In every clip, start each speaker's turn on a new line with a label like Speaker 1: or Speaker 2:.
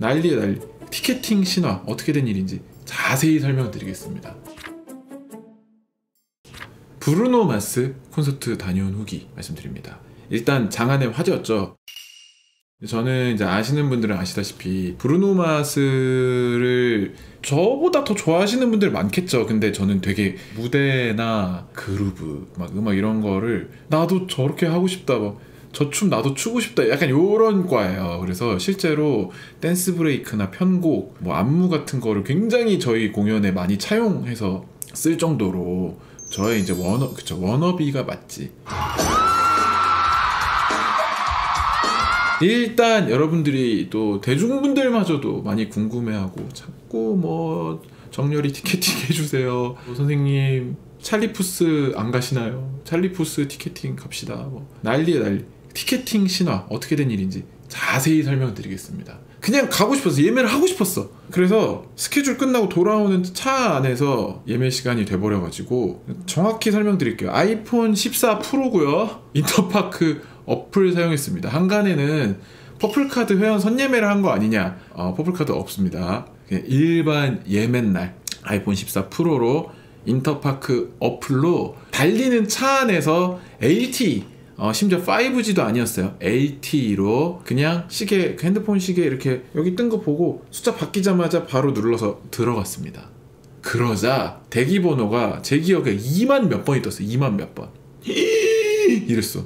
Speaker 1: 난리에 난리. 티켓팅 신화 어떻게 된 일인지 자세히 설명드리겠습니다. 브루노 마스 콘서트 다녀온 후기 말씀드립니다. 일단 장안의 화제였죠. 저는 이제 아시는 분들은 아시다시피 브루노 마스를 저보다 더 좋아하시는 분들 많겠죠. 근데 저는 되게 무대나 그루브 막 음악 이런 거를 나도 저렇게 하고 싶다, 저 춤 나도 추고 싶다, 약간 요런 과예요. 그래서 실제로 댄스 브레이크나 편곡, 뭐 안무 같은 거를 굉장히 저희 공연에 많이 차용해서 쓸 정도로 저의 이제 워너비가 맞지. 일단 여러분들이 또 대중분들마저도 많이 궁금해하고 자꾸 뭐 정렬이 티켓팅 해주세요, 선생님 찰리푸스 안 가시나요? 찰리푸스 티켓팅 갑시다. 뭐 난리에 난리. 티켓팅 신화 어떻게 된 일인지 자세히 설명드리겠습니다. 그냥 가고 싶어서, 예매를 하고 싶었어. 그래서 스케줄 끝나고 돌아오는 차 안에서 예매 시간이 돼버려가지고 정확히 설명드릴게요. 아이폰 14 프로고요. 인터파크 어플 사용했습니다. 한간에는 퍼플카드 회원 선예매를 한 거 아니냐. 퍼플카드 없습니다. 그냥 일반 예매날 아이폰 14 프로로 인터파크 어플로 달리는 차 안에서 LTE, 심지어 5G도 아니었어요. LTE로 그냥 시계, 핸드폰 시계 이렇게 여기 뜬 거 보고 숫자 바뀌자마자 바로 눌러서 들어갔습니다. 그러자 대기번호가 제 기억에 2만 몇 번이 떴어요. 2만 몇 번. 이랬어.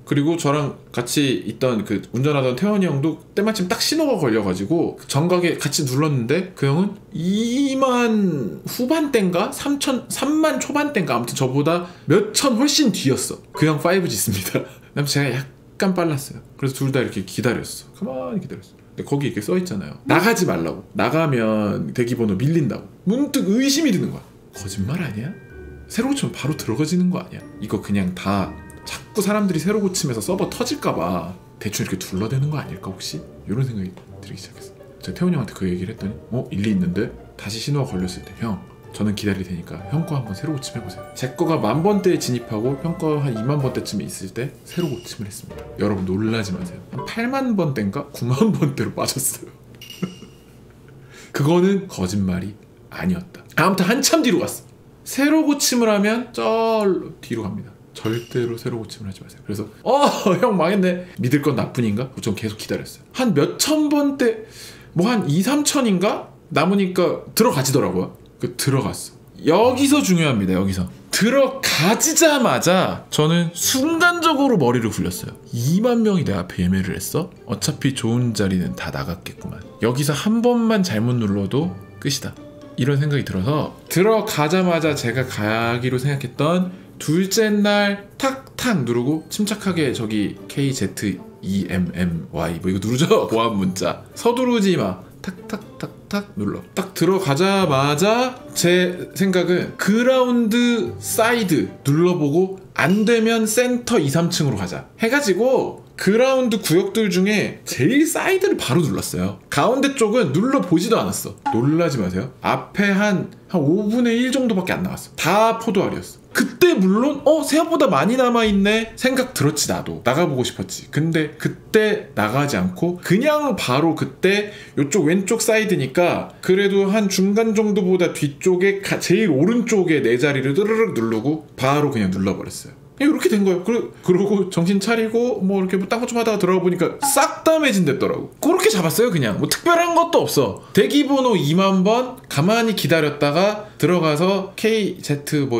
Speaker 1: 그리고 저랑 같이 있던 그 운전하던 태원이 형도 때마침 딱 신호가 걸려가지고 정각에 같이 눌렀는데 그 형은 2만 후반대인가? 3만 초반대인가? 아무튼 저보다 몇천 훨씬 뒤였어. 그 형 5G 있습니다. 그래서 제가 약간 빨랐어요. 그래서 둘 다 이렇게 기다렸어. 가만히 기다렸어. 근데 거기 이렇게 써있잖아요. 나가지 말라고. 나가면 대기번호 밀린다고. 문득 의심이 드는 거야. 거짓말 아니야? 새로 고치면 바로 들어가지는 거 아니야? 이거 그냥 다 자꾸 사람들이 새로 고치면서 서버 터질까봐 대충 이렇게 둘러대는 거 아닐까 혹시? 이런 생각이 들기 시작했어. 제가 태훈이 형한테 그 얘기를 했더니 일리 있는데? 다시 신호가 걸렸을 때 형, 저는 기다릴 테니까 형 거 한번 새로 고침 해보세요. 제 거가 10,000번대에 진입하고 형 거 한 20,000번대쯤에 있을 때 새로 고침을 했습니다. 여러분 놀라지 마세요. 한 80,000번대인가? 90,000번대로 빠졌어요. 그거는 거짓말이 아니었다. 아무튼 한참 뒤로 갔어. 새로 고침을 하면 저 뒤로 갑니다. 절대로 새로 고침을 하지 마세요. 그래서 형 망했네. 믿을 건 나뿐인가? 전 계속 기다렸어요. 한 몇천 번대, 뭐 한 2, 3천인가? 남으니까 들어가지더라고요. 들어갔어. 여기서 중요합니다. 여기서 들어가지자마자 저는 순간적으로 머리를 굴렸어요. 2만 명이 내 앞에 예매를 했어? 어차피 좋은 자리는 다 나갔겠구만. 여기서 한 번만 잘못 눌러도 끝이다. 이런 생각이 들어서 들어가자마자 제가 가기로 생각했던 둘째 날 탁탁 누르고 침착하게 저기 KZEMMY 뭐 이거 누르죠? 보안 문자 서두르지 마. 탁탁탁탁 눌러. 딱 들어가자마자 제 생각은 그라운드 사이드 눌러보고 안 되면 센터 2, 3층으로 가자 해가지고 그라운드 구역들 중에 제일 사이드를 바로 눌렀어요. 가운데 쪽은 눌러보지도 않았어. 놀라지 마세요. 앞에 한 5분의 1 정도밖에 안 나왔어. 다 포도알이었어. 그때 물론 생각보다 많이 남아있네 생각 들었지. 나도 나가보고 싶었지. 근데 그때 나가지 않고 그냥 바로 그때 요쪽 왼쪽 사이드니까 그래도 한 중간 정도보다 뒤쪽에 제일 오른쪽에 내 자리를 뜨르륵 누르고 바로 그냥 눌러버렸어요. 이렇게 된 거예요. 그러고 정신 차리고 뭐 이렇게 뭐 딴 것 좀 하다가 들어가 보니까 싹 다 매진됐더라고. 그렇게 잡았어요. 그냥 뭐 특별한 것도 없어. 대기번호 2만 번 가만히 기다렸다가 들어가서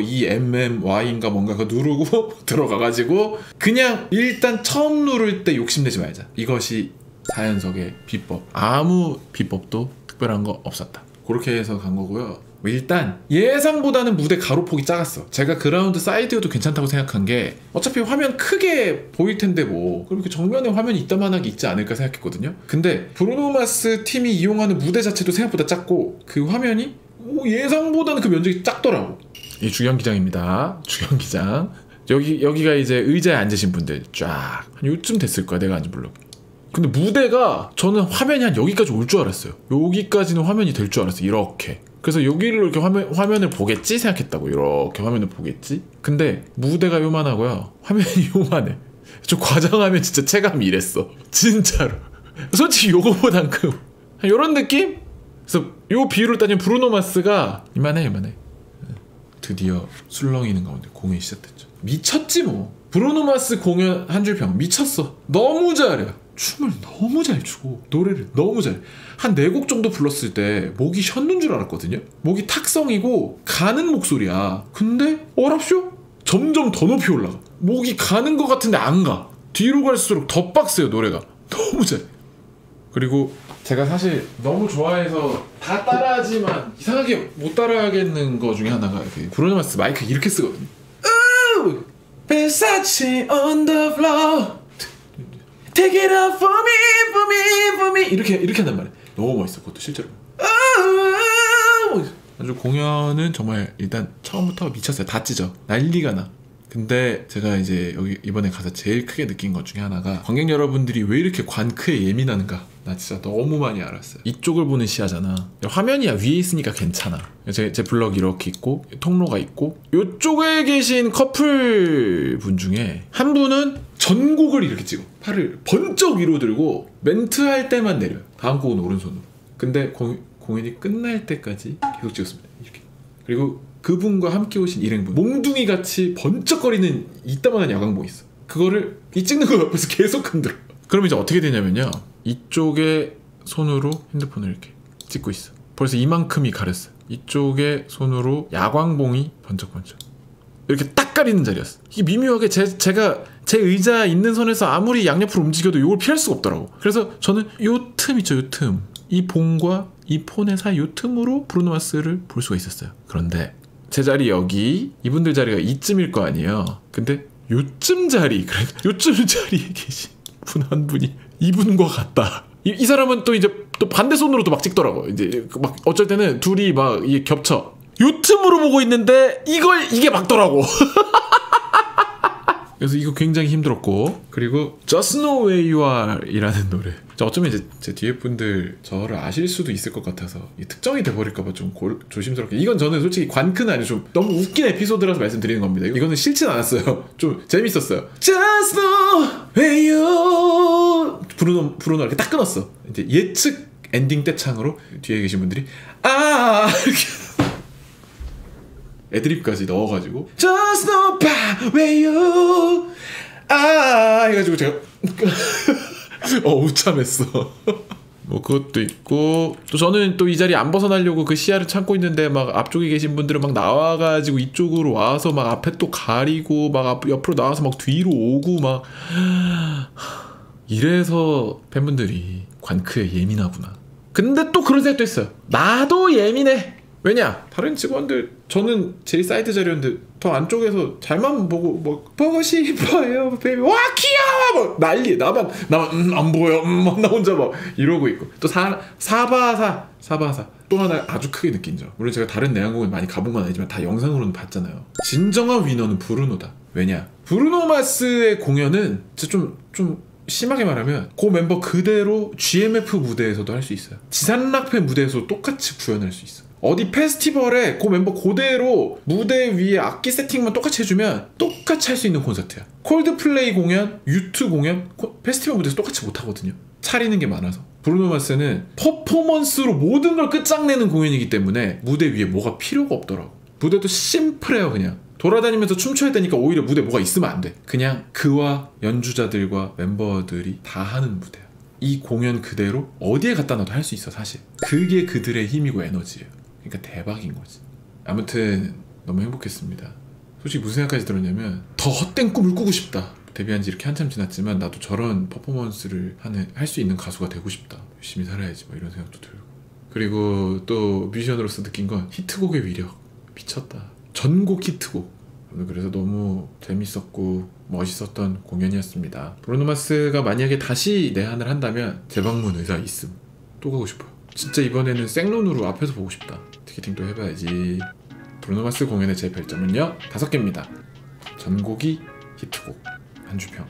Speaker 1: KZEMMY인가 뭔가 그거 누르고 들어가가지고 그냥 일단 처음 누를 때 욕심내지 말자. 이것이 4연석의 비법. 아무 비법도 특별한 거 없었다. 그렇게 해서 간 거고요. 일단 예상보다는 무대 가로폭이 작았어. 제가 그라운드 사이드여도 괜찮다고 생각한 게 어차피 화면 크게 보일 텐데 뭐 그렇게 정면에 화면이 이따만하게 있지 않을까 생각했거든요. 근데 브루노 마스 팀이 이용하는 무대 자체도 생각보다 작고 그 화면이 예상보다는 그 면적이 작더라고. 이 주경기장입니다. 주경기장. 여기가 이제 의자에 앉으신 분들 쫙 한 요쯤 됐을 거야. 내가 앉은 블록. 근데 무대가 저는 화면이 한 여기까지 올 줄 알았어요. 여기까지는 화면이 될 줄 알았어요. 이렇게. 그래서 여기를 이렇게 화면을 보겠지 생각했다고. 이렇게 화면을 보겠지. 근데 무대가 요만하고요. 화면이 요만해. 좀 과장하면 진짜 체감이 이랬어. 진짜로. 솔직히 요거보단 이런 느낌? 그래서 요 비율을 따지면 브루노 마스가 이만해. 드디어 술렁이는 가운데 공연이 시작됐죠. 미쳤지 뭐. 브루노 마스 공연 한 줄 평 미쳤어. 너무 잘해. 춤을 너무 잘 추고 노래를 너무 잘해. 한 4곡 정도 불렀을 때 목이 쉬었는 줄 알았거든요. 목이 탁성이고 가는 목소리야. 근데 어랍쇼? 점점 더 높이 올라가. 목이 가는 것 같은데 안 가. 뒤로 갈수록 더 빡세요 노래가. 너무 잘해. 그리고 제가 사실 너무 좋아해서 다 따라하지만 이상하게 못 따라하겠는 거 중에 하나가 브루노 마스 마이크 이렇게 쓰거든요. Versace on the floor Take it up for me 이렇게 한단 말이에요. 너무 멋있어 그것도 실제로. 아주 공연은 정말 일단 처음부터 미쳤어요. 다 찢어 난리가 나. 근데 제가 이제 여기 이번에 가서 제일 크게 느낀 것 중에 하나가 관객 여러분들이 왜 이렇게 관크에 예민한가. 나 진짜 너무 많이 알았어요. 이쪽을 보는 시야잖아. 화면이 위에 있으니까 괜찮아. 제 블럭 이렇게 있고 통로가 있고 이쪽에 계신 커플 분 중에 한 분은 전곡을 이렇게 찍어. 팔을 번쩍 위로 들고 멘트할 때만 내려요. 다음 곡은 오른손으로. 근데 공연이 끝날 때까지 계속 찍었습니다. 이렇게. 그리고 그분과 함께 오신 일행분 몽둥이 같이 번쩍거리는 이따만한 야광봉이 있어. 그거를 이 찍는 거 옆에서 계속 흔들어. 그럼 이제 어떻게 되냐면요, 이쪽에 손으로 핸드폰을 이렇게 찍고 있어. 벌써 이만큼이 가렸어. 이쪽에 손으로 야광봉이 번쩍번쩍 이렇게 딱 가리는 자리였어. 이게 미묘하게 제가 제 의자 있는 선에서 아무리 양옆으로 움직여도 이걸 피할 수가 없더라고. 그래서 저는 요 틈 있죠, 요 틈. 이 봉과 이 폰의 사이 요 틈으로 브루노 마스를 볼 수가 있었어요. 그런데 제 자리 여기, 이분들 자리가 이쯤일 거 아니에요. 근데 요쯤 자리, 그래 요쯤 자리에 계신 분 한 분이 이분과 같다. 이 사람은 또 이제 또 반대 손으로도 막 찍더라고. 이제 막 어쩔 때는 둘이 막 이게 겹쳐. 요 틈으로 보고 있는데 이게 막더라고. 그래서 이거 굉장히 힘들었고, 그리고 Just Know Where You Are 이라는 노래. 어쩌면 이제 제 뒤에 분들 저를 아실 수도 있을 것 같아서 특정이 돼버릴까봐 좀 조심스럽게. 이건 저는 솔직히 관크는 아니고 좀 너무 웃긴 에피소드라서 말씀드리는 겁니다. 이거는 싫진 않았어요. 좀 재밌었어요. Just Know Where You 브루노 이렇게 딱 끊었어. 이제 예측 엔딩 떼창으로 뒤에 계신 분들이 이렇게 애드립까지 넣어가지고 Just know where you 해가지고 제가 우참했어. 뭐 그것도 있고, 또 저는 또 이 자리 안 벗어나려고 그 시야를 참고 있는데 막 앞쪽에 계신 분들은 막 나와가지고 이쪽으로 와서 막 앞에 또 가리고 막 옆으로 나와서 막 뒤로 오고 막 이래서 팬분들이 관크에 예민하구나. 근데 또 그런 생각도 했어요. 나도 예민해. 왜냐? 다른 직원들, 저는 제일 사이드 자리였는데 더 안쪽에서 잘만 보고 뭐 보고 싶어요 베이비, 와 귀여워 막 난리. 나만 안 보여. 나 혼자 막 이러고 있고. 또 사바사 또 하나 아주 크게 느낀 점. 물론 제가 다른 내한공연 많이 가본 건 아니지만 다 영상으로는 봤잖아요. 진정한 위너는 브루노다. 왜냐? 브루노 마스의 공연은 진짜 좀 심하게 말하면 그 멤버 그대로 GMF 무대에서도 할 수 있어요. 지산락팬 무대에서 똑같이 구현할 수 있어. 어디 페스티벌에 그 멤버 그대로 무대 위에 악기 세팅만 똑같이 해주면 똑같이 할 수 있는 콘서트야. 콜드플레이 공연, U2 공연, 페스티벌 무대에서 똑같이 못하거든요. 차리는 게 많아서. 브루노 마스는 퍼포먼스로 모든 걸 끝장내는 공연이기 때문에 무대 위에 뭐가 필요가 없더라고. 무대도 심플해요. 그냥 돌아다니면서 춤춰야 되니까 오히려 무대에 뭐가 있으면 안 돼. 그냥 그와 연주자들과 멤버들이 다 하는 무대야. 이 공연 그대로 어디에 갖다 놔도 할 수 있어. 사실 그게 그들의 힘이고 에너지예요. 그러니까 대박인 거지. 아무튼 너무 행복했습니다. 솔직히 무슨 생각까지 들었냐면 더 헛된 꿈을 꾸고 싶다. 데뷔한 지 이렇게 한참 지났지만 나도 저런 퍼포먼스를 할 수 있는 가수가 되고 싶다. 열심히 살아야지 뭐 이런 생각도 들고. 그리고 또 뮤지션으로서 느낀 건 히트곡의 위력 미쳤다. 전곡 히트곡. 그래서 너무 재밌었고 멋있었던 공연이었습니다. 브루노 마스가 만약에 다시 내한을 한다면 재방문 의사 있음. 또 가고 싶어요. 진짜 이번에는 생론으로 앞에서 보고 싶다. 티켓팅도 해봐야지. 브루노 마스 공연의 제 별점은요 5개입니다. 전곡이 히트곡, 한 주평.